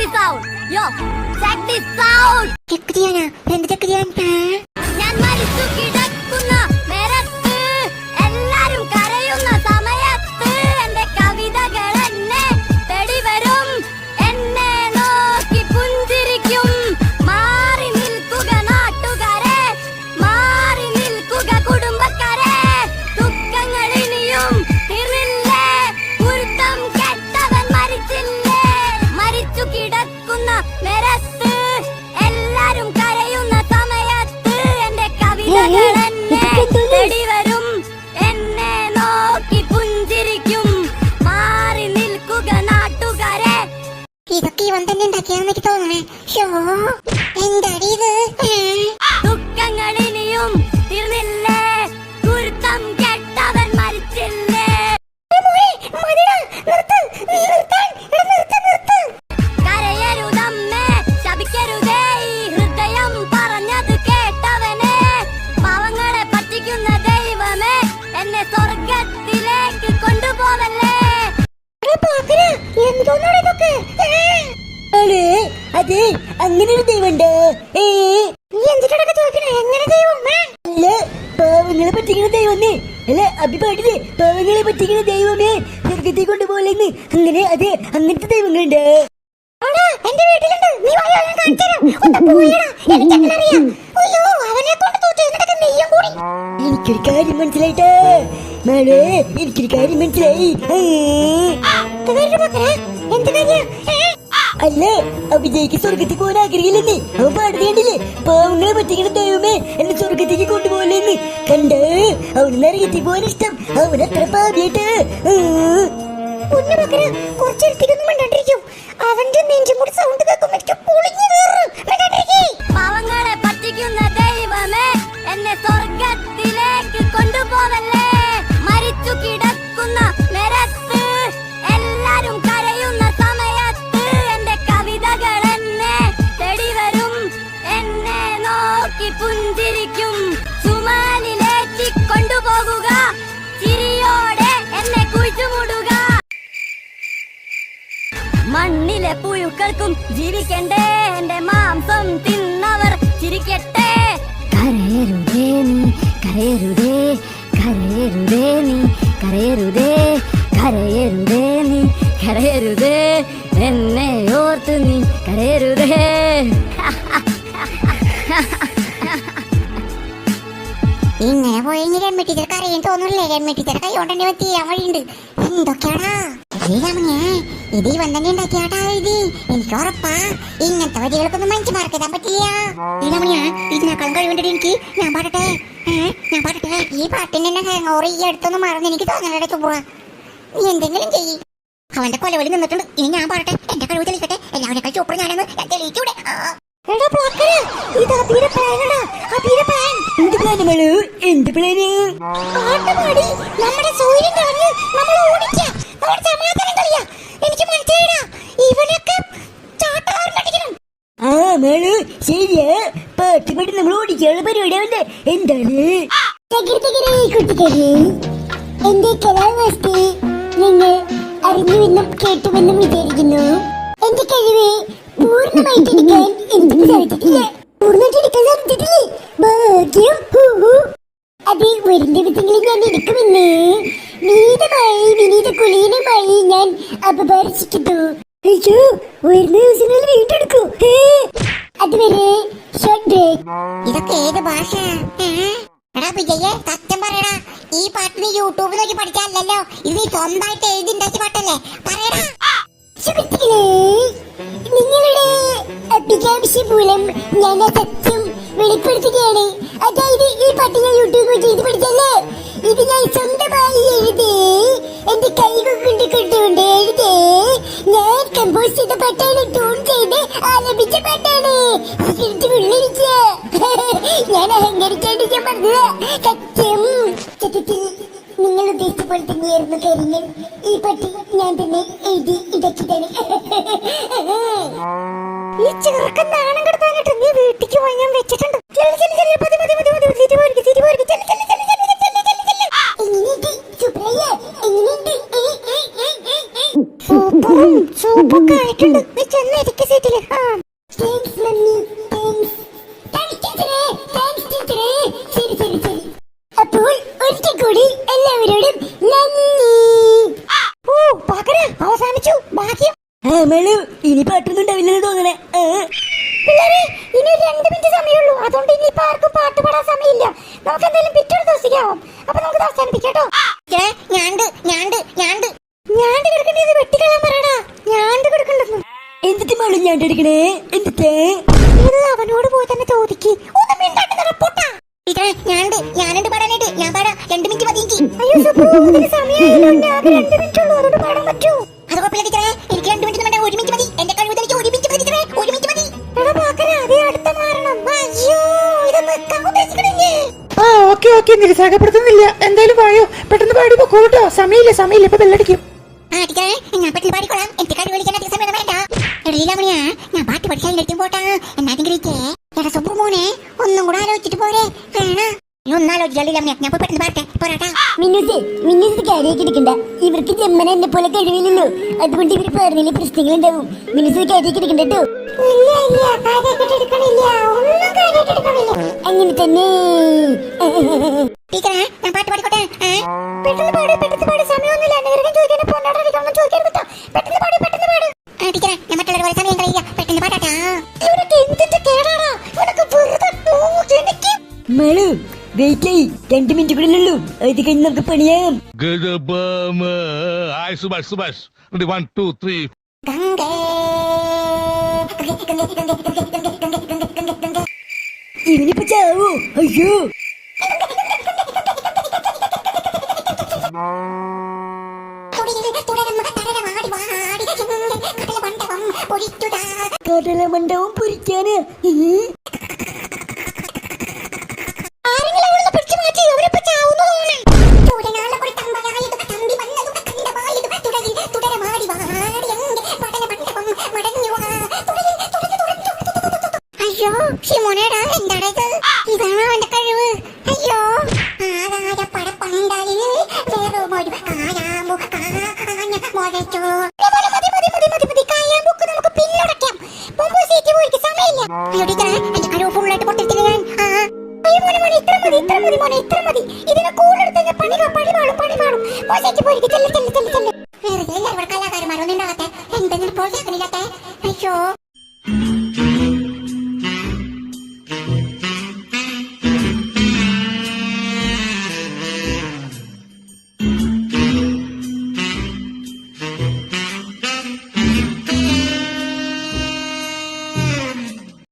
this out. Yo, check this out. ഞാൻ മരിച്ചു കിടക്കുന്ന നേരത്ത് എല്ലാരും കരയുന്ന സമയത്ത് എന്റെ കവിതകൾ എന്നെ തേടി വരും, എന്നെ നോക്കി പുഞ്ചിരിക്കും. മാറി നിൽക്കുക നാട്ടുകാരെ, മാറി നിൽക്കുക കുടുംബക്കാരെ, ദുഃഖങ്ങൾ ഇനിയും തീർന്നില്ലേ, കുരുത്തം കെട്ടവൻ മരിച്ചില്ലേ. മരിച്ചു കിടക്കുന്ന നേരത്ത് എല്ലാരും കരയുന്ന സമയത്ത് എന്റെ കവിതകൾ എന്നെ തേടി വരും, എന്നെ നോക്കി പുഞ്ചിരിക്കും. മാറി നിൽക്കുക നാട്ടുകാരെ. ഇതൊക്കെ ഇവൻ തന്നെ ഉണ്ടാക്കിയാന്ന് എനിക്ക് തോന്നണേ. എന്താടി ഇത്? ദുഃഖങ്ങൾ ഇനിയും തീർന്നില്ലേ, കുരുത്തം കെട്ടവൻ മരിച്ചില്ലേ. കരയരുതമ്മേ, ശപിക്കരുതേ, ഈ ഹൃദയം പറഞ്ഞത് കേട്ടവനെ. പാവങ്ങളെ പറ്റിക്കുന്ന ദൈവമേ, എന്നെ സ്വർഗത്തിലേക്ക് കൊണ്ടുപോവല്ലേ. അതെ, അങ്ങനെ ഒരു ദൈവമുണ്ട്. നീ എന്തിനൊക്കെ ചോദിക്കണേ? എങ്ങനെ ദൈവം? അല്ല, പാവങ്ങളെ പറ്റിക്കുന്ന ദൈവമേ. അല്ല, അഭി പാട്ടില്ലേ, പാവങ്ങളെ പറ്റിക്കുന്ന ദൈവമേ സ്വർഗത്തിൽ കൊണ്ടുപോലെന്ന്. അങ്ങനെ അതെ, അങ്ങനത്തെ ദൈവങ്ങളുണ്ട്. എന്റെ വീട്ടിലുണ്ട്. നീ വായോ, ഞാൻ കാണിച്ചുതരാം. എനിക്കൊരു കാര്യം മനസ്സിലായിട്ടാ മേളെ, എനിക്കൊരു കാര്യം മനസ്സിലായി. അല്ല, അഭിജയ്ക്ക് സ്വർഗത്തിൽ പോകാൻ ആഗ്രഹമില്ലെന്ന് അവൻ പാടുകണ്ടില്ലേ. പാവങ്ങളെ പറ്റിക്കുന്ന ദൈവമേ എന്നെ സ്വർഗത്തേക്ക് കൊണ്ടുപോലെന്ന് കണ്ട് അവന് നരകത്തിൽ പോകാൻ ഇഷ്ടം. അവനത്ര പാവിയായിട്ട് കുറച്ചെടുത്തേക്കൊന്നും മിണ്ടാണ്ടിരിക്കും. അവന്റെ നെഞ്ചും കൂടി സൗണ്ട് കേൾക്കുമ്പോ പൊളിഞ്ഞു കയറും. പാവങ്ങളെ പറ്റിക്കുന്ന ദൈവമേ, എന്നെ സ്വർഗത്തിലേക്ക് കൊണ്ടുപോവല്ലേ. മരിച്ചു കിടക്കുന്ന നേരത്ത് എല്ലാരും കരയുന്ന സമയത്ത് എന്റെ കവിതകൾ എന്നെ തേടി വരും, എന്നെ നോക്കി പുഞ്ചിരിക്കും. സുമാനിലേക്ക് കൊണ്ടുപോകുക, ചിരിയോടെ എന്നെ കുഴിച്ചുമൂടുക. മണ്ണിലെ പുഴുക്കൾക്കും ജീവിക്കണ്ടേ, എന്റെ മാംസം തിന്നവർ ചിരിക്കട്ടെ. കരയരുതേ നീ, കരയരുതേ, കരയരുതേ നീ, കരയരുതേ, കരയരുതേ നീ, കരയരുതേ, എന്നെ ഓർത്ത് നീ കരയരുതേ. ഇങ്ങനെ പോയി രമ്മി ടീച്ചർ കരയും തോന്നുന്നില്ലേ? രമ്മി ടീച്ചർ കൈകൊണ്ടെന്നെ ചെയ്യാൻ വഴിയുണ്ട്. എന്തൊക്കെയാടാ ഇത് ഇവൻ തന്നെ ഉണ്ടാക്കിയാട്ടാ ഇത്. എനിക്ക് ഉറപ്പാ ഇങ്ങനത്തെ വരികൾക്കൊന്നും മനുഷ്യന്മാർക്ക് എത്താൻ പറ്റില്ല. ഇതിനേക്കാളും കഴിവുണ്ടടി എനിക്ക്. ഞാൻ പാടട്ടെ, ഞാൻ പാടട്ടെ. ഈ പാട്ടിന്റെ ഹാങ് ഓവർ ഈ അടുത്തൊന്നും മറന്ന് എനിക്ക് തോന്നലടെ തുമ്പുക. നീ എന്തെങ്കിലും ചെയ്യ്. അവന്റെ കൊലവലി നിന്നിട്ടുണ്ട്. ഇനി ഞാൻ പാടട്ടെ, എന്റെ കഴിവ് തെളിയിക്കട്ടെ. എല്ലാവരെക്കാൾ ചൂപ്പർ ഞാനെന്ന് ഞാൻ തെളിയിച്ചൂടെ. നമ്മുടെ സൂര്യൻ കളഞ്ഞ് നമ്മൾ ഓടിക്കാം. സമാധാനം കളിയാ. എനിക്ക് മനസ്സിലായിടാ, ഇവനൊക്കെ ചാട്ടവാറിനടിക്കണം. ആ മേളു ശരിയാ, പാട്ട് പാടി നമ്മൾ ഓടിക്കാനുള്ള പരിപാടിയാവല്ലേ. എന്താണ് കുട്ടിക്കാരി? എന്റെ കലാവസ്ഥ നിങ്ങൾ അറിഞ്ഞുവെന്നും കേട്ടുവെന്നും വിചാരിക്കുന്നു. എന്റെ കഴിവ് പൂർണ്ണമായിട്ടെടുക്കാൻ എനിക്ക് സാധിച്ചിട്ടില്ല. പൂർണ്ണമായിട്ടെടുക്കാൻ സാധിച്ചിട്ടില്ലേ? ഭാഗ്യം. അത് വരും ദിവസങ്ങളിൽ ഞാൻ എടുക്കുമെന്ന് നീതമായി വിനീത കുലീനമായി ഞാൻ അപമാനിച്ചിട്ടു. വരുന്ന ദിവസങ്ങളിൽ വീണ്ടെടുക്കൂ. അതുവരെ ഇതൊക്കെ ഏത് ഭാഷ? എടാ വിജയെ, സത്യം പറയടാ, ഈ പാട്ട് നീ യൂട്യൂബിൽ നോക്കി പഠിക്കാനല്ലോ. ഇത് നീ സ്വന്തമായിട്ട് എഴുതിണ്ടാക്കിയ പാട്ടല്ലേ? പറയടാ. നിങ്ങളുടെ അഭികാംക്ഷ മൂലം ഞാൻ സത്യം വെളിപ്പെടുത്തുകയാണ്. അതായത് ഈ പാട്ട് ഞാൻ യൂട്യൂബിൽ ചെയ്ത് പഠിച്ചല്ലേ. ഇത് ഞാൻ സ്വന്തമായി എഴുതി, എന്റെ കൈകൾ കൊണ്ട് കൊണ്ടുകൊണ്ട് എഴുതി ഞാൻ കമ്പോസ് ചെയ്ത പാട്ടാണ്. ട്യൂൺ ചെയ്ത് ആലപിച്ച പാട്ടാണ്. ഞാൻ അഹങ്കരിക്കാണ്ട് ഞാൻ പറഞ്ഞത് സത്യം. സത്യത്തിൽ നിങ്ങൾ ഉദ്ദേശിച്ച പോലെ തന്നെയായിരുന്നു കാര്യങ്ങൾ. ഈ പാട്ട് ഞാൻ തന്നെ എഴുതി ഇടക്കിതാണ്. ഈ ചെറുക്കൻ നാണം കിടത്താനായിട്ട് നീ വീട്ടിക്ക് പോയി ഞാൻ വെച്ചിട്ടുണ്ട്. സൂപ്പർ സൂപ്പൊക്കെ ആയിട്ടുണ്ട്. നീ ചെന്നിരിക്ക സീറ്റില്. അപ്പോൾ ഒരിക്കൽ കൂടി എല്ലാവരോടും അവസാനിച്ചു. ഭാഗ്യം. ഇനി പാട്ടൊന്നും ഉണ്ടാവില്ലെന്ന് തോന്നണേ. പിള്ളേരെ, ഇനി ഒരു 2 മിനിറ്റ് സമയമുള്ളൂ. അതുകൊണ്ട് ഇനി ഇപ്പൊ ആർക്കും പാട്ട് പാടാൻ സമയമില്ല. നമുക്ക് എന്തായാലും പിറ്റൊരു ദിവസത്തേക്കാവും. അപ്പൊ നമുക്ക് അവസാനിപ്പിക്കാട്ടോ. ഞാണ്ട് കിടക്കേണ്ടത് വെട്ടിക്കളയാൻ പറയടാ. ഞാണ്ട് കിടക്കണ്ടെന്ന്. എന്നിട്ട് മേള് ഞാൻ എടുക്കണേ. എന്നിട്ട് ഇത് അവനോട് പോയി തന്നെ ചോദിക്ക്. ഒന്നും മിണ്ടാണ്ട് നടപ്പോട്ടാ. ഞാനുണ്ട് പാടാനായിട്ട്. ഞാൻ പാടാം. 2 മിനിറ്റ് മതി എനിക്ക്. അയ്യോ സുബ്രു, ഇതിന് സമയമായല്ലോ. ആകെ 2 മിനിറ്റ് ഉള്ളൂ. അതുകൊണ്ട് പാടാൻ പറ്റൂ. അത് കുഴപ്പമില്ല ടീച്ചറേ. എനിക്ക് 2 മിനിറ്റ് വേണ്ട. 1 മിനിറ്റ് മതി. എന്റെ കഴിവ് എനിക്ക് 1 മിനിറ്റ് മതി ടീച്ചറേ. 1 മിനിറ്റ് മതി. എടാ പാക്കരാ, അതേ അടുത്ത മാറണം. അയ്യോ, ഇത് നിൽക്കാൻ ഉദ്ദേശിക്കണില്ലേ? ഓക്കെ നിരുത്സാഹപ്പെടുത്തുന്നില്ല. എന്തായാലും വായോ, പെട്ടെന്ന് പാടി പൊക്കോട്ടോ. സമയമില്ല ഇപ്പൊ ബെല്ലടിക്കും. ടീച്ചറേ, ഞാൻ പെട്ടെന്ന് പാടിക്കോളാം. എനിക്ക് കഴിവ് വിളിക്കാൻ അധികം സമയം വേണ്ട. എടീലാമണിയാ, ഞാൻ പാട്ട് പഠിച്ചാൽ നിർത്തും പോട്ടാ. എന്നാതെങ്കിലേ എടാ സുബ്രു മോനെ, ഒന്നും കൂടെ ആലോചിച്ചിട്ട് പോരെ. വേണ നീ ഒന്നാലോചിച്ചാലില്ല. ഞാൻ പോയി പെട്ടെന്ന് പാട്ടെ. പോരാട്ടാ. മിന്നൂസ് കാര്യമാക്കി എടുക്കണ്ട. ഇവർക്ക് ജന്മന എന്നെ പോലെ കഴിവില്ലല്ലോ. അതുകൊണ്ട് ഇവര് പറഞ്ഞില്ല പ്രശ്നങ്ങൾ ഉണ്ടാവും. മിന്നൂസ് കാര്യമാക്കി എടുക്കണ്ട കേട്ടോ. ഇല്ല, കാര്യമായിട്ട് എടുക്കണില്ല. ഒന്നും കാര്യമായിട്ട് എടുക്കണില്ല. അങ്ങനെ തന്നെ. ടീച്ചറേ, ഞാൻ പാട്ട് പാടിക്കോട്ടെ. പെട്ടെന്ന് പാട്. സമയമൊന്നുമില്ല. നേരം ചോദിക്കാൻ പോണ്ടാടിക്കണം. ചോദിക്കാൻ പറ്റാ. പെട്ടെന്ന് പാട്. ടീച്ചറേ, ഞാൻ മറ്റുള്ളവരെ പോലെ സമയം കഴിയില്ല. പെട്ടെന്ന് പാടാട്ടാ. ഇവനൊക്കെ എന്തിന്റെ കേടാടാ. ഇവനൊക്കെ വെറുതെ എനിക്ക് മേളു വെയിറ്റ് ആയി. 2 മിനിറ്റ് കൂടെ ഉള്ളൂ. അത് കഴിഞ്ഞ് നമുക്ക് പണിയാം. Hi, Subhash. 1, 2, 3. ഇവനിപ്പോ ചാവോ? അയ്യോ, കടലമണ്ഡപം പൊരിക്കാന്. അയ്യോ ഷിമോനേടാ, എന്താടാ ഇത്? ഇതാണോ അവന്റെ കഴിവ്? അയ്യോ, ആകാശ പടപ്പണ്ടാലിൽ വേറുമൊരു കായാമ്പു കാഞ്ഞ മുഴച്ചു.